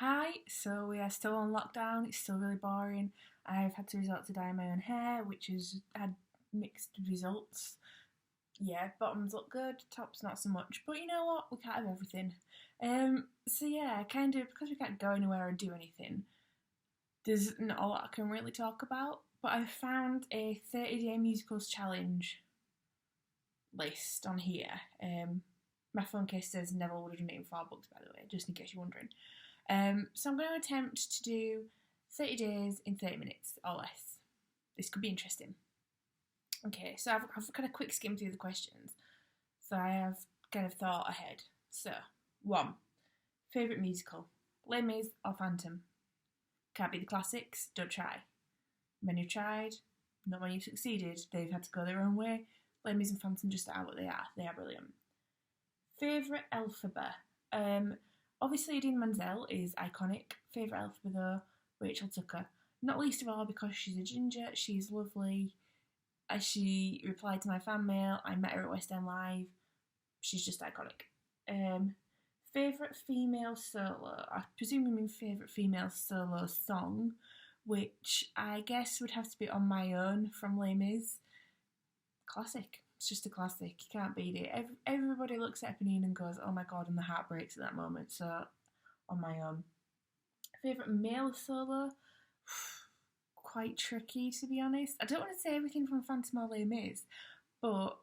Hi, so we are still on lockdown. It's still really boring. I've had to resort to dyeing my own hair, which has had mixed results. Yeah, bottoms look good, tops not so much. But you know what? We can't have everything. So yeah, kind of because we can't go anywhere or do anything. There's not a lot I can really talk about. But I found a 30-day musicals challenge list on here. My phone case says Neville would have done it in 4 books, by the way, just in case you're wondering. So I'm going to attempt to do 30 days in 30 minutes or less. This could be interesting. Okay, so I've kind of quick skimmed through the questions. So I have kind of thought ahead. So, 1. Favourite musical? Les Mis or Phantom? Can't be the classics, don't try. Many have tried, not many have succeeded. They've had to go their own way. Les Mis and Phantom just are what they are. They are brilliant. Favourite Elphaba? Obviously, Idina Menzel is iconic. Favourite Elphaba though, Rachel Tucker. Not least of all because she's a ginger, she's lovely. As she replied to my fan mail, I met her at West End Live. She's just iconic. Favourite female solo? I presume you mean favourite female solo song, which I guess would have to be On My Own from Les Mis. Classic. It's just a classic. You can't beat it. Everybody looks at Eponine and goes, oh my god, and the heart breaks at that moment. So, On My Own. Favourite male solo? Quite tricky, to be honest. I don't want to say everything from Phantom or Les Mis, but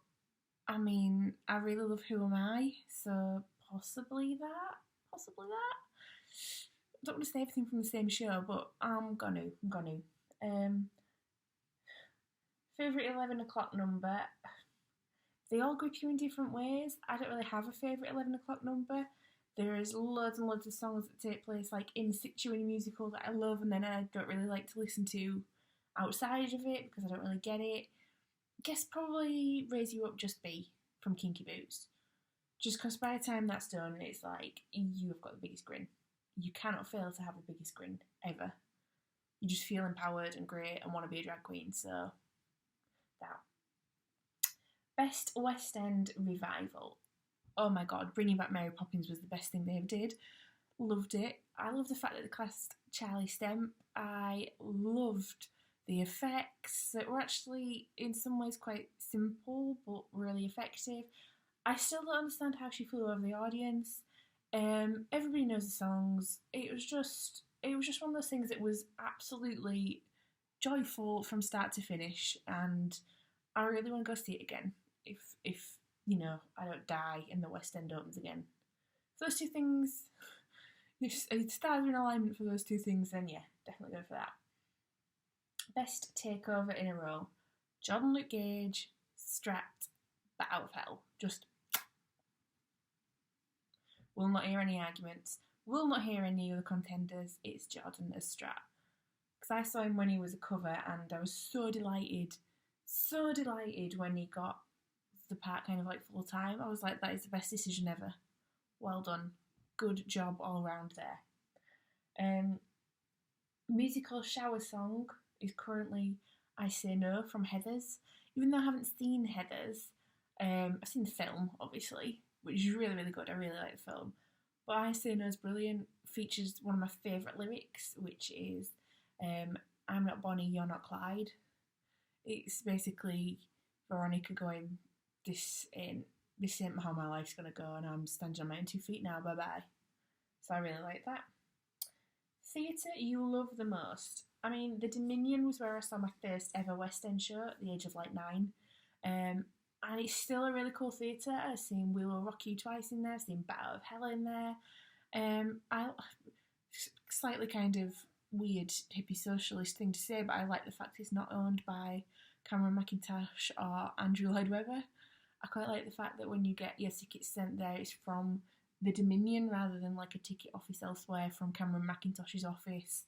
I mean, I really love Who Am I, so possibly that. I don't want to say everything from the same show, but I'm gonna. Favourite 11 o'clock number? They all grip you in different ways. I don't really have a favourite 11 o'clock number. There is loads and loads of songs that take place like in situ in a musical that I love and then I don't really like to listen to outside of it because I don't really get it. Guess probably Raise You Up Just Be from Kinky Boots. Just because by the time that's done, it's like you have got the biggest grin. You cannot fail to have the biggest grin ever. You just feel empowered and great and want to be a drag queen, so that. Best West End revival. Oh my god, bringing back Mary Poppins was the best thing they ever did. Loved it. I love the fact that they cast Charlie Stemp. I loved the effects that were actually in some ways quite simple but really effective. I still don't understand how she flew over the audience. Everybody knows the songs. It was just one of those things that was absolutely joyful from start to finish, and I really want to go see it again. If you know, I don't die and the West End opens again. Those two things, if stars are in alignment for those two things, then yeah, definitely go for that. Best takeover in a row. Jordan Luke Gage, Strat, Bat Out of Hell. Just will not hear any arguments. Will not hear any other contenders. It's Jordan as Strat. Because I saw him when he was a cover and I was so delighted when he got the part kind of like full time. I was like, that is the best decision ever. Well done. Good job all around there. Musical shower song is currently I Say No from Heathers. Even though I haven't seen Heathers, I've seen the film, obviously, which is really, really good. I really like the film. But I Say No is brilliant. Features one of my favourite lyrics, which is I'm not Bonnie, you're not Clyde. It's basically Veronica going, this ain't how my life's gonna go, and I'm standing on my own 2 feet now, bye bye. So I really like that. Theatre you love the most? I mean, the Dominion was where I saw my first ever West End show at the age of like 9. And it's still a really cool theatre. I've seen We Will Rock You twice in there, I've seen Bat Out of Hell in there. I slightly kind of weird hippie socialist thing to say, but I like the fact it's not owned by Cameron McIntosh or Andrew Lloyd Webber. I quite like the fact that when you get your tickets sent there, it's from the Dominion rather than like a ticket office elsewhere from Cameron McIntosh's office.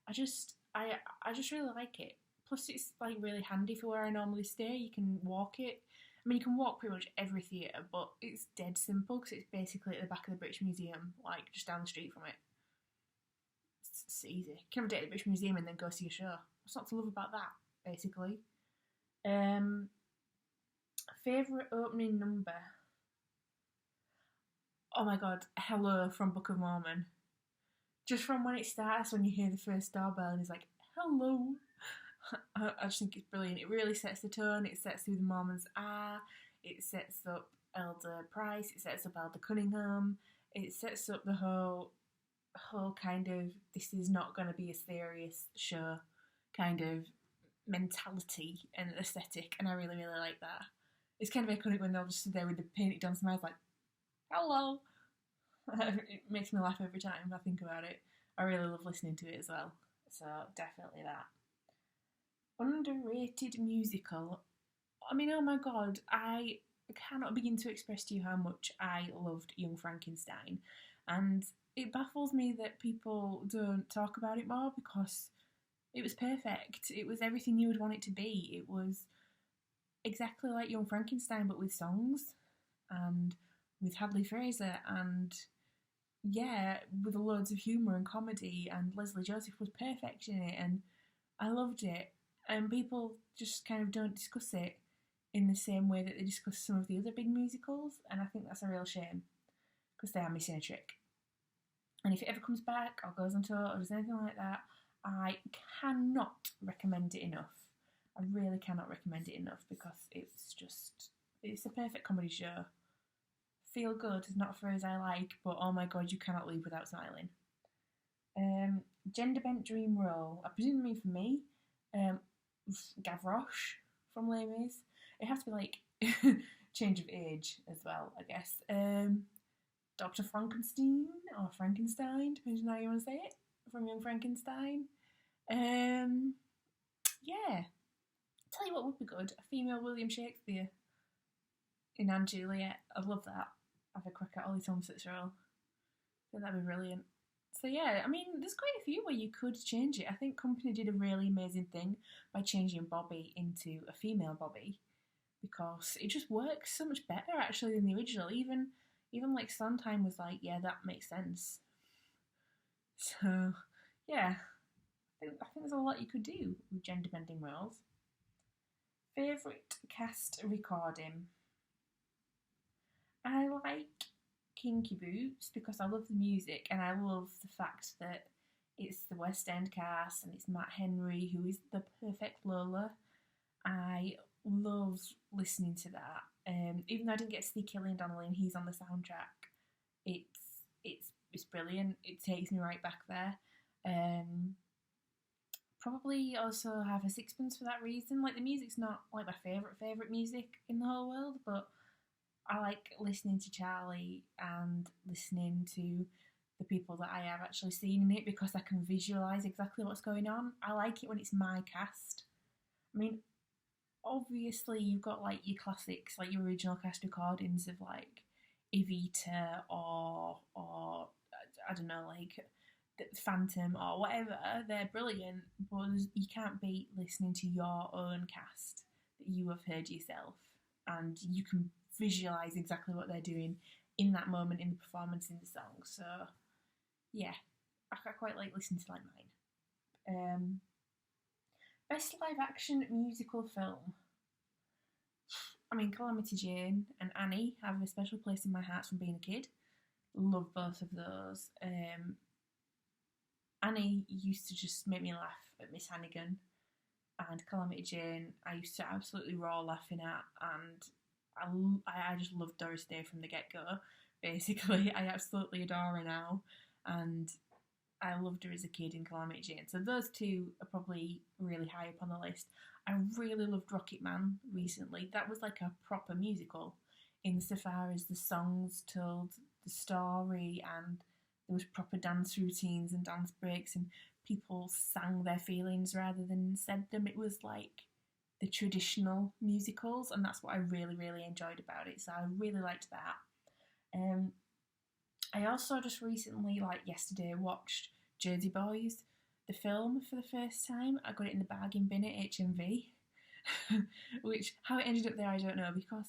I just really like it. Plus, it's like really handy for where I normally stay. You can walk it. I mean, you can walk pretty much every theatre, but it's dead simple because it's basically at the back of the British Museum, like just down the street from it. It's easy. You can have a day at the British Museum and then go see a show. What's not to love about that, basically? Favourite opening number? Oh my god, Hello from Book of Mormon. Just from when it starts, when you hear the first doorbell and he's like, hello. I just think it's brilliant. It really sets the tone. It sets who the Mormons are. It sets up Elder Price. It sets up Elder Cunningham. It sets up the whole kind of, this is not going to be a serious show kind of mentality and aesthetic, and I really, really like that. It's kind of iconic when they'll just sit there with the painted on smiles like, hello. It makes me laugh every time I think about it. I really love listening to it as well. So definitely that. Underrated musical. I mean, oh my god, I cannot begin to express to you how much I loved Young Frankenstein. And it baffles me that people don't talk about it more because it was perfect. It was everything you would want it to be. It was exactly like Young Frankenstein, but with songs and with Hadley Fraser and yeah, with loads of humour and comedy. And Leslie Joseph was perfect in it, and I loved it. And people just kind of don't discuss it in the same way that they discuss some of the other big musicals, and I think that's a real shame because they are missing a trick. And if it ever comes back or goes on tour or does anything like that, I cannot recommend it enough. I really cannot recommend it enough because it's a perfect comedy show. Feel good is not a phrase I like, but oh my god, you cannot leave without smiling. Gender bent dream role. I presume they mean for me. Gavroche from Les Mis. It has to be like change of age as well, I guess. Dr. Frankenstein or Frankenstein, depending on how you want to say it, from Young Frankenstein. Yeah. Tell you what would be good, a female William Shakespeare in Anne Juliet. I'd love that. Have a crack at Ollie Thompson's role. I think that'd be brilliant. So yeah, I mean, there's quite a few where you could change it. I think Company did a really amazing thing by changing Bobby into a female Bobby because it just works so much better actually than the original. Even like Sondheim was like, yeah, that makes sense. So yeah, I think there's a lot you could do with gender bending roles. Favourite cast recording. I like Kinky Boots because I love the music and I love the fact that it's the West End cast and it's Matt Henry who is the perfect Lola. I love listening to that. Even though I didn't get to see Killian Donnelly and he's on the soundtrack, it's brilliant. It takes me right back there. Probably also have a sixpence for that reason. Like the music's not like my favourite music in the whole world, but I like listening to Charlie and listening to the people that I have actually seen in it because I can visualise exactly what's going on. I like it when it's my cast. I mean, obviously you've got like your classics, like your original cast recordings of like Evita or I don't know, like Phantom or whatever. They're brilliant, but you can't beat listening to your own cast that you have heard yourself, and you can visualise exactly what they're doing in that moment in the performance in the song. So yeah, I quite like listening to like mine. Best live action musical film. I mean, Calamity Jane and Annie have a special place in my heart from being a kid. Love both of those. Annie used to just make me laugh at Miss Hannigan, and Calamity Jane I used to absolutely roar laughing at, and I just loved Doris Day from the get-go. Basically, I absolutely adore her now, and I loved her as a kid in Calamity Jane. So those two are probably really high up on the list. I really loved Rocket Man recently. That was like a proper musical insofar as the songs told the story and there was proper dance routines and dance breaks and people sang their feelings rather than said them. It was like the traditional musicals, and that's what I really, really enjoyed about it. So I really liked that. I also just recently, like yesterday, watched Jersey Boys, the film, for the first time. I got it in the bargain bin at HMV, which, how it ended up there, I don't know, because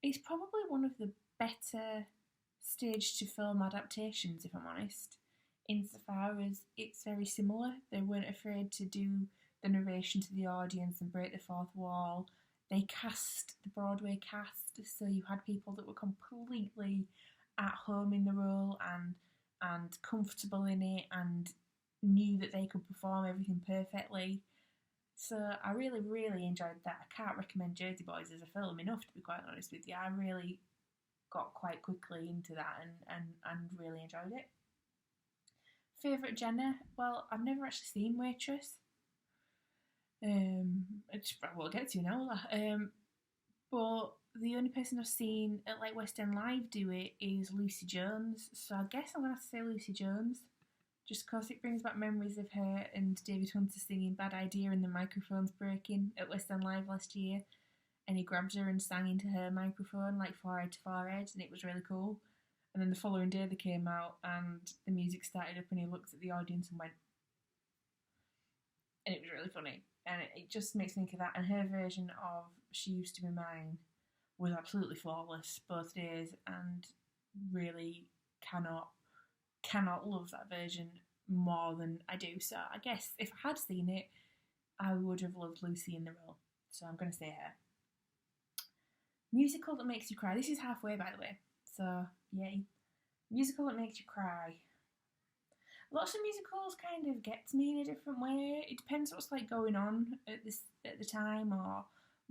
it's probably one of the better stage to film adaptations, if I'm honest, insofar as it's very similar. They weren't afraid to do the narration to the audience and break the fourth wall. They cast the Broadway cast, so you had people that were completely at home in the role, and and comfortable in it and knew that they could perform everything perfectly. So I really, really enjoyed that. I can't recommend Jersey Boys as a film enough, to be quite honest with you. I really got quite quickly into that and really enjoyed it. Favourite Jenna? Well, I've never actually seen Waitress. We'll get to now. But the only person I've seen at like West End Live do it is Lucy Jones. So I guess I'm gonna have to say Lucy Jones, just because it brings back memories of her and David Hunter singing "Bad Idea" and the microphones breaking at West End Live last year, and he grabbed her and sang into her microphone like forehead to forehead, and it was really cool. And then the following day they came out and the music started up and he looked at the audience and went, and it was really funny. And it just makes me think of that. And her version of "She Used to Be Mine" was absolutely flawless both days, and really cannot love that version more than I do. So I guess if I had seen it, I would have loved Lucy in the role. So I'm going to say her. Musical that makes you cry. This is halfway, by the way. So, yay. Musical that makes you cry. Lots of musicals kind of get to me in a different way. It depends what's like going on at the time, or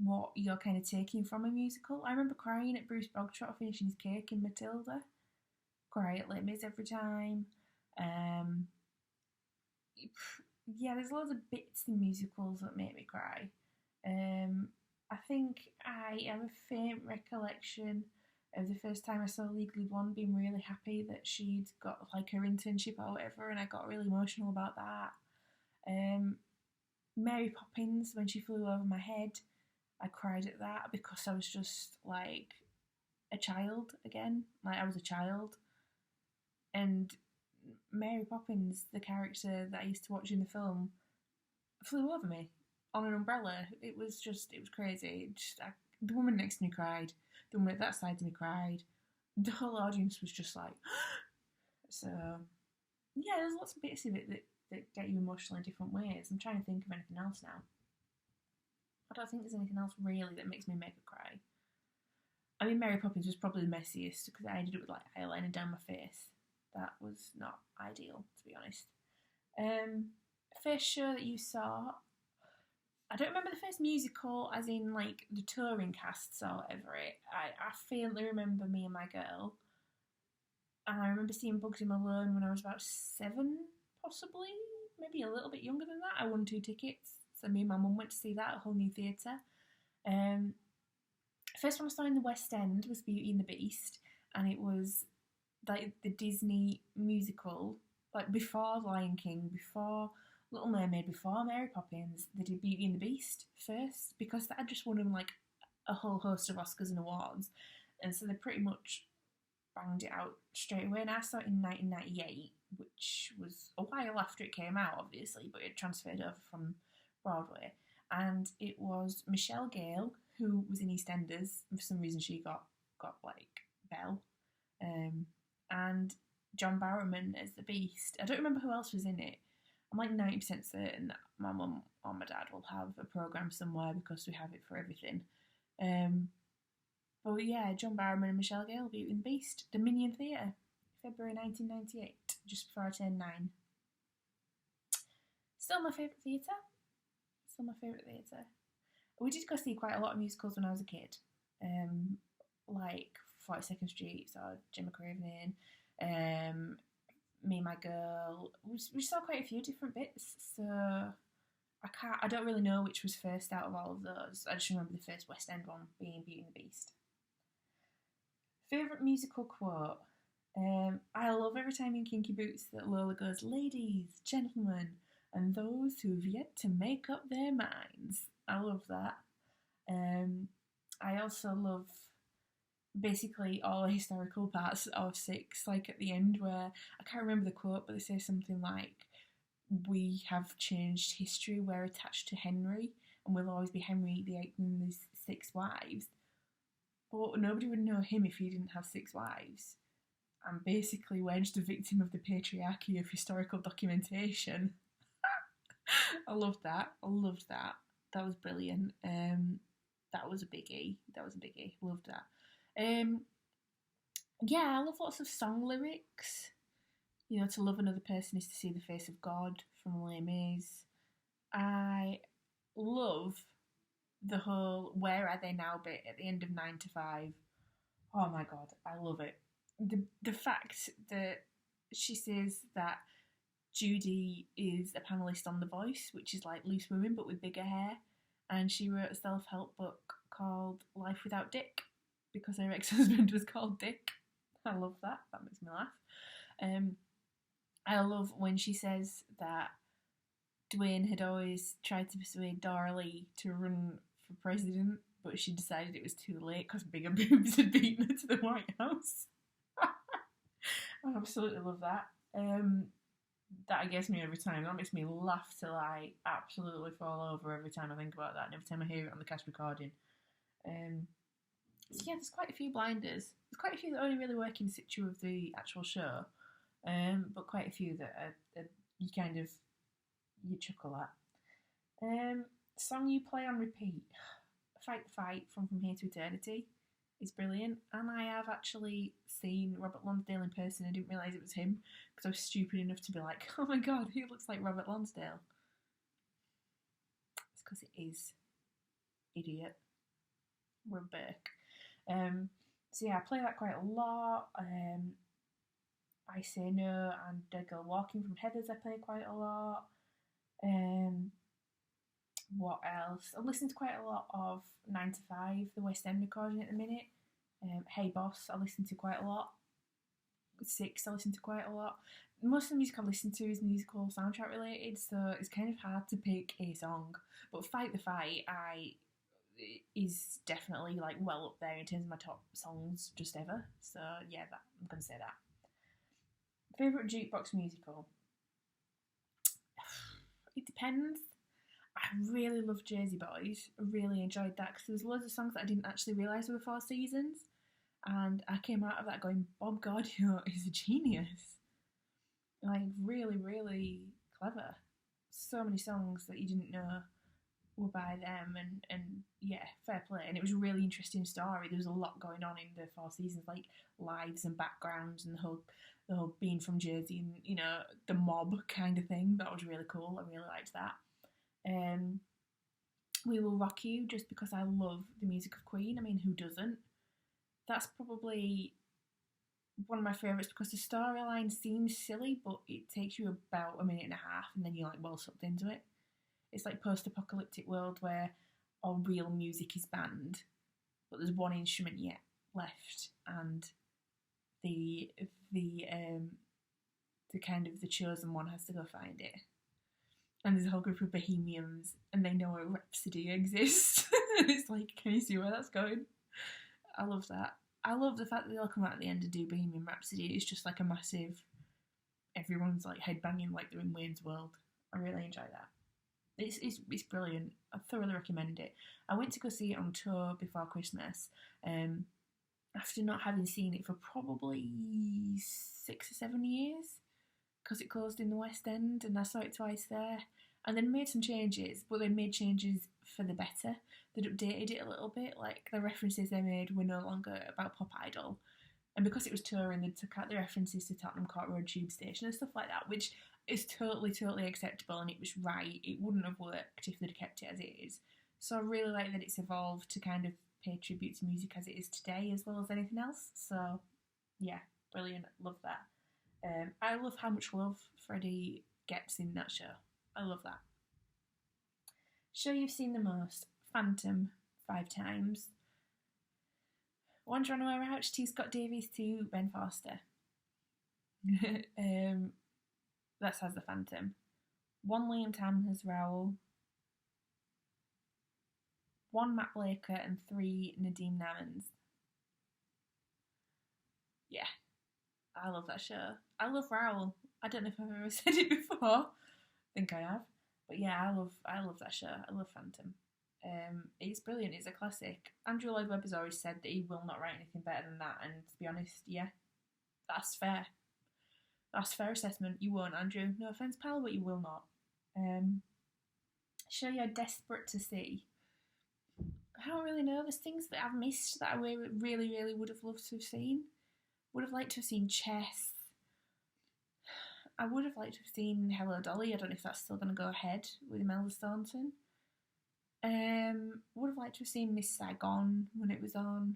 what you're kind of taking from a musical. I remember crying at Bruce Bogtrot finishing his cake in Matilda. Cry at Les Mis every time. Yeah, there's loads of bits in musicals that make me cry. I think I have a faint recollection of the first time I saw Legally Blonde, being really happy that she'd got like her internship or whatever, and I got really emotional about that. Mary Poppins, when she flew over my head, I cried at that because I was just like a child again. Like I was a child, and Mary Poppins, the character that I used to watch in the film, flew over me on an umbrella. It was crazy. The woman next to me cried. The woman at that side of me cried. The whole audience was just like, so yeah, there's lots of bits of it that get you emotional in different ways. I'm trying to think of anything else now. I don't think there's anything else really that makes me mega cry. I mean, Mary Poppins was probably the messiest because I ended up with like eyeliner down my face. That was not ideal, to be honest. First show that you saw, I don't remember the first musical as in like the touring casts or whatever. I faintly remember Me and My Girl. And I remember seeing Bugsy Malone when I was about 7, possibly, maybe a little bit younger than that. I won 2 tickets, so me and my mum went to see that at a whole new theatre. First one I saw in the West End was Beauty and the Beast, and it was like the Disney musical, like before Lion King, before Little Mermaid, before Mary Poppins. They did Beauty and the Beast first because that had just won them like a whole host of Oscars and awards, and so they pretty much banged it out straight away. And I saw it in 1998, which was a while after it came out, obviously, but it transferred over from Broadway. And it was Michelle Gale, who was in EastEnders. For some reason, she got like Belle, and John Barrowman as the Beast. I don't remember who else was in it. I'm like 90% certain that my mum or my dad will have a programme somewhere because we have it for everything. But yeah, John Barrowman and Michelle Gale, Beauty and the Beast, Dominion Theatre, February 1998, just before I turned 9. Still my favourite theatre. We did go see quite a lot of musicals when I was a kid, like 42nd Street, saw Gemma Craven in, Me and My Girl. We saw quite a few different bits, so I don't really know which was first out of all of those. I just remember the first West End one being Beauty and the Beast. Favourite musical quote? I love every time in Kinky Boots that Lola goes, "Ladies, gentlemen, and those who've yet to make up their minds." I love that. I also love basically all the historical parts of 6, like at the end where, I can't remember the quote, but they say something like, "We have changed history, we're attached to Henry, and we'll always be Henry VIII and his 6 wives." But nobody would know him if he didn't have 6 wives. And basically we're just a victim of the patriarchy of historical documentation. I loved that. That was brilliant. That was a biggie. Loved that. Yeah, I love lots of song lyrics. To love another person is to see the face of God from Les Mis. I love the whole "Where Are They Now" bit at the end of 9 to 5. Oh my god, I love it. The fact that she says that Judy is a panelist on The Voice, which is like Loose Women but with bigger hair, and she wrote a self-help book called Life Without Dick because her ex-husband was called Dick. I love that. That makes me laugh. I love when she says that Dwayne had always tried to persuade Darlie to run for president, but she decided it was too late because bigger boobs had beaten her to the White House. I absolutely love that. That gets me every time. That makes me laugh till I absolutely fall over every time I think about that and every time I hear it on the cast recording. So yeah, there's quite a few blinders. There's quite a few that only really work in situ of the actual show, but quite a few that are you chuckle at. Song you play on repeat, Fight the Fight from Here to Eternity is brilliant, and I have actually seen Robert Lonsdale in person. I didn't realise it was him because I was stupid enough to be like, oh my god, he looks like Robert Lonsdale. It's because it is. Idiot. We're back. So yeah, I play that quite a lot. I Say No and Dead Girl Walking from Heathers I play quite a lot. What else? I listen to quite a lot of 9 to 5, the West End recording at the minute. Hey Boss, I listen to quite a lot. 6, I listen to quite a lot. Most of the music I listen to is musical soundtrack related, so it's kind of hard to pick a song. But Fight the Fight, is definitely like well up there in terms of my top songs just ever. So yeah, I'm gonna say that. Favourite jukebox musical? It depends. I really love Jersey Boys. I really enjoyed that because there was loads of songs that I didn't actually realise were 4 seasons, and I came out of that going, Bob Gaudio is a genius. Like really, really clever. So many songs that you didn't know were by them, and yeah, fair play. And it was a really interesting story. There was a lot going on in the 4 seasons, like lives and backgrounds and the whole being from Jersey and the mob kind of thing. That was really cool. I really liked that. We Will Rock You, just because I love the music of Queen. I mean, who doesn't? That's probably one of my favourites because the storyline seems silly, but it takes you about a minute and a half and then you're like well sucked into it. It's like post-apocalyptic world where all real music is banned, but there's one instrument yet left, and the kind of the chosen one has to go find it. And there's a whole group of bohemians, and they know a Rhapsody exists. It's like, can you see where that's going? I love that. I love the fact that they'll come out at the end and do Bohemian Rhapsody. It's just like a massive, everyone's like headbanging like they're in Wayne's World. I really enjoy that. It's brilliant. I thoroughly recommend it. I went to go see it on tour before Christmas, after not having seen it for probably 6 or 7 years, because it closed in the West End, and I saw it twice there. And then made some changes, but they made changes for the better. They'd updated it a little bit, like the references they made were no longer about Pop Idol. And because it was touring, they took out the references to Tottenham Court Road Tube Station and stuff like that, which is totally, totally acceptable, and it was right. It wouldn't have worked if they'd kept it as it is. So I really like that it's evolved to kind of pay tribute to music as it is today, as well as anything else. So, yeah, brilliant. Love that. I love how much love Freddie gets in that show. I love that. Show you've seen the most? Phantom, 5 times. 1 Geronimo Rauch, 2 Scott Davies, 2 Ben Foster. That's as the Phantom. 1 Liam Tam as Raoul. 1 Matt Blaker and 3 Nadeem Nammans. Yeah, I love that show. I love Raoul. I don't know if I've ever said it before. I think I have. But yeah, I love that show. I love Phantom. It's brilliant. It's a classic. Andrew Lloyd Webber's always said that he will not write anything better than that, and to be honest, yeah, that's fair. That's fair assessment. You won't, Andrew. No offence, pal, but you will not. Show you're desperate to see. I don't really know. There's things that I've missed that I really, really would have loved to have seen. Would have liked to have seen Chess. I would have liked to have seen Hello Dolly. I don't know if that's still going to go ahead with Imelda Staunton. Would have liked to have seen Miss Saigon when it was on.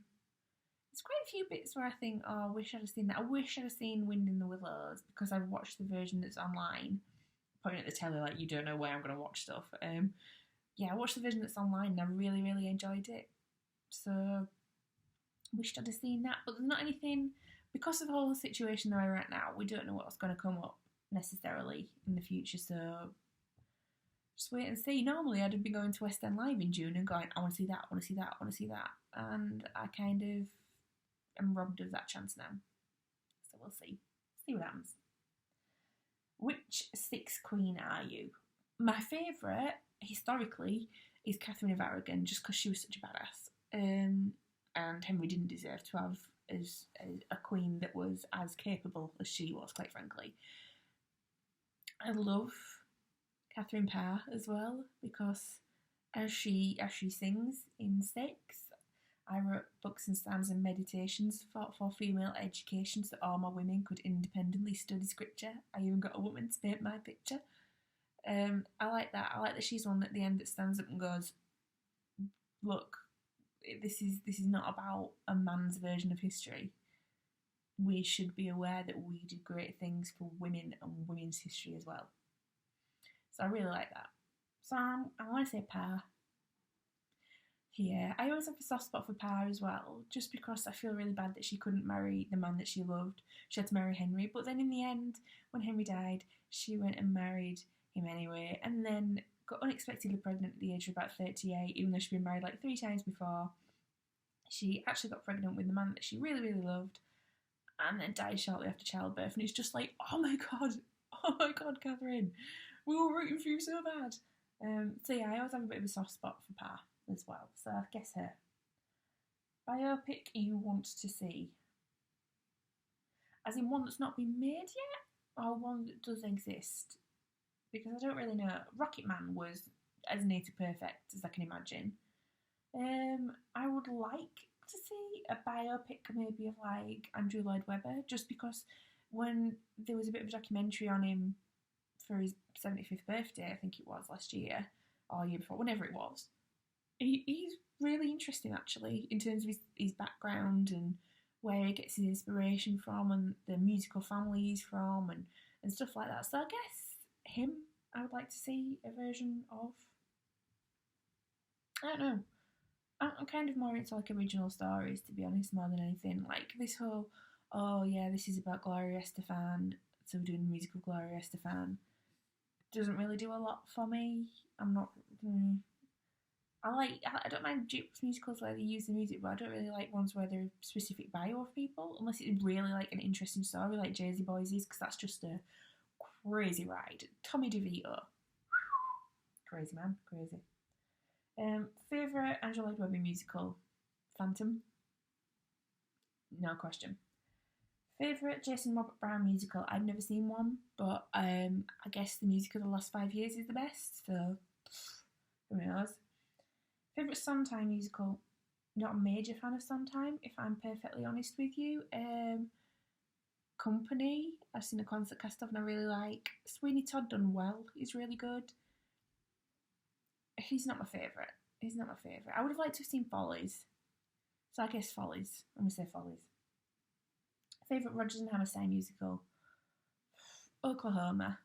There's quite a few bits where I think, oh, I wish I'd have seen that. I wish I'd have seen Wind in the Willows because I've watched the version that's online. Pointing at the telly like you don't know where I'm going to watch stuff. Yeah, I watched the version that's online and I really, really enjoyed it. So, wished I'd have seen that. But there's not anything, because of the whole situation that we're at now, we don't know what's going to come up necessarily in the future. So, just wait and see. Normally, I'd have been going to West End Live in June and going, I want to see that, I want to see that, I want to see that. And I kind of am robbed of that chance now. So, we'll see. See what happens. Which sixth queen are you? My favourite, historically, is Catherine of Aragon, just because she was such a badass. And Henry didn't deserve to have as a queen that was as capable as she was, quite frankly. I love Catherine Parr as well, because as she sings in Six, I wrote books and psalms and meditations for female education so all my women could independently study scripture. I even got a woman to paint my picture. I like that. I like that she's one at the end that stands up and goes, look, this is not about a man's version of history. We should be aware that we did great things for women and women's history as well. So I really like that. So I want to say Parr. Yeah, I always have a soft spot for Parr as well, just because I feel really bad that she couldn't marry the man that she loved. She had to marry Henry, but then in the end, when Henry died, she went and married him anyway, and then got unexpectedly pregnant at the age of about 38, even though she'd been married like 3 times before. She actually got pregnant with the man that she really, really loved, and then died shortly after childbirth, and it's just like, oh my god, Catherine, we were rooting for you so bad. So yeah, I always have a bit of a soft spot for Parr as well, so I guess her. Biopic you want to see? As in one that's not been made yet, or one that does exist? Because I don't really know. Rocket Man was as near to perfect as I can imagine. I would like to see a biopic maybe of like Andrew Lloyd Webber, just because when there was a bit of a documentary on him for his 75th birthday, I think it was last year, or year before, whenever it was, he's really interesting actually in terms of his background and where he gets his inspiration from and the musical family he's from and stuff like that. So I guess him I would like to see a version of. I don't know. I'm kind of more into like original stories, to be honest, more than anything. Like this whole, oh yeah, this is about Gloria Estefan, so we're doing the musical Gloria Estefan, doesn't really do a lot for me. I'm not. I don't mind jukebox musicals where they use the music, but I don't really like ones where they're specific bio of people, unless it's really like an interesting story, like Jersey Boys is, because that's just a crazy ride. Tommy DeVito, crazy man, crazy. Favourite Angela Lloyd Webber musical? Phantom? No question. Favourite Jason Robert Brown musical? I've never seen one, but I guess the music of the last 5 years is the best, so who knows. Favourite Sondheim musical? Not a major fan of Sondheim, if I'm perfectly honest with you. Company, I've seen a concert cast of and I really like. Sweeney Todd done well, he's really good. He's not my favourite. I would have liked to have seen Follies. So I guess Follies. I'm going to say Follies. Favourite Rodgers and Hammerstein musical? Oklahoma.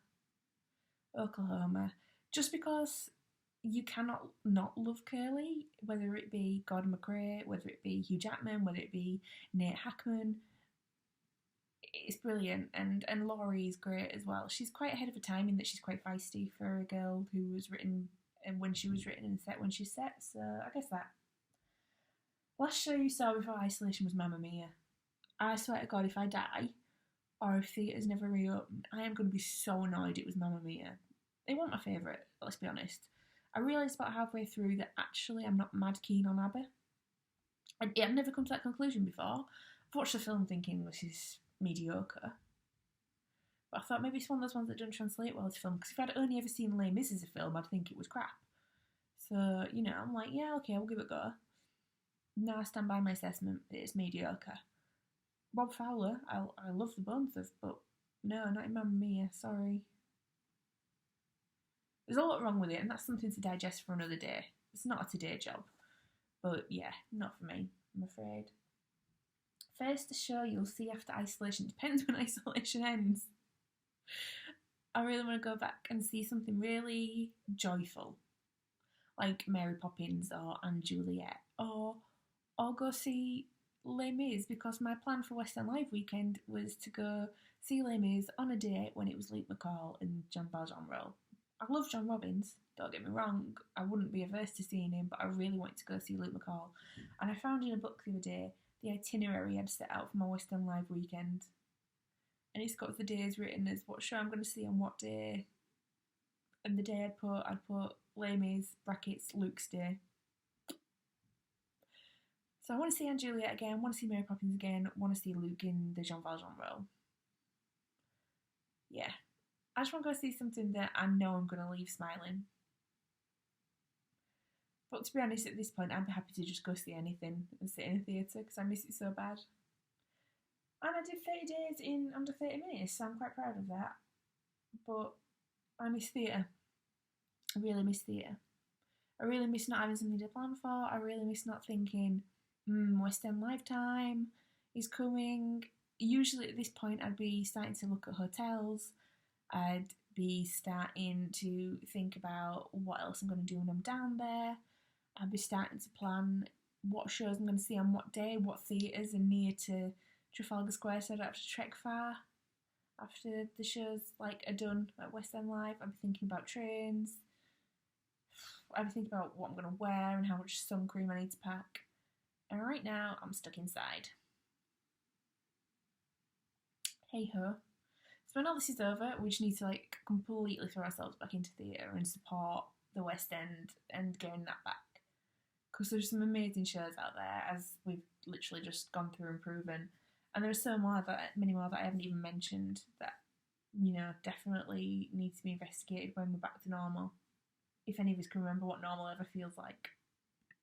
Just because you cannot not love Curly, whether it be Gordon McRae, whether it be Hugh Jackman, whether it be Nate Hackman. It's brilliant, and Laurie is great as well. She's quite ahead of her time in that she's quite feisty for a girl who was written when she was written and set when she's set, so I guess that. Last show you saw before Isolation was Mamma Mia. I swear to God, if I die, or if theatres never reopen, I am going to be so annoyed it was Mamma Mia. They weren't my favourite, let's be honest. I realised about halfway through that actually I'm not mad keen on ABBA. I've never come to that conclusion before. I've watched the film thinking this is mediocre. But I thought maybe it's one of those ones that don't translate well to film, because if I'd only ever seen Les Mis as a film, I'd think it was crap. So, I'm like, yeah, okay, we'll give it a go. Now I stand by my assessment, it's mediocre. Rob Fowler, I love the bones of, but No, not in Mamma Mia, sorry. There's a lot wrong with it, and that's something to digest for another day. It's not a today job. But yeah, not for me, I'm afraid. First show you'll see after isolation. Depends when isolation ends. I really want to go back and see something really joyful, like Mary Poppins or Anne Juliet, or go see Les Mis, because my plan for West End Live weekend was to go see Les Mis on a day when it was Luke McCall and John Valjean role. I love John Robbins, don't get me wrong, I wouldn't be averse to seeing him, but I really wanted to go see Luke McCall. And I found in a book the other day the itinerary I'd set out for my West End Live weekend. And it's got the days written as what show I'm going to see on what day. And the day I'd put Les Mis, brackets, Luke's day. So I want to see Anne Juliet again, want to see Mary Poppins again, want to see Luke in the Jean Valjean role. Yeah. I just want to go see something that I know I'm going to leave smiling. But to be honest, at this point, I'd be happy to just go see anything and sit in a theatre because I miss it so bad. And I did 30 days in under 30 minutes, so I'm quite proud of that. But I miss theatre. I really miss theatre. I really miss not having something to plan for. I really miss not thinking, West End Live time is coming. Usually at this point, I'd be starting to look at hotels. I'd be starting to think about what else I'm going to do when I'm down there. I'd be starting to plan what shows I'm going to see on what day, what theatres are near to Trafalgar Square, so I don't have to trek far. After the shows are done at West End Live, I'd be thinking about trains. I'd be thinking about what I'm going to wear and how much sun cream I need to pack. And right now, I'm stuck inside. Hey ho. So when all this is over, we just need to completely throw ourselves back into theatre and support the West End and getting that back. Because there's some amazing shows out there, as we've literally just gone through and proven. And there's many more that I haven't even mentioned that, definitely need to be investigated when we're back to normal. If any of us can remember what normal ever feels like.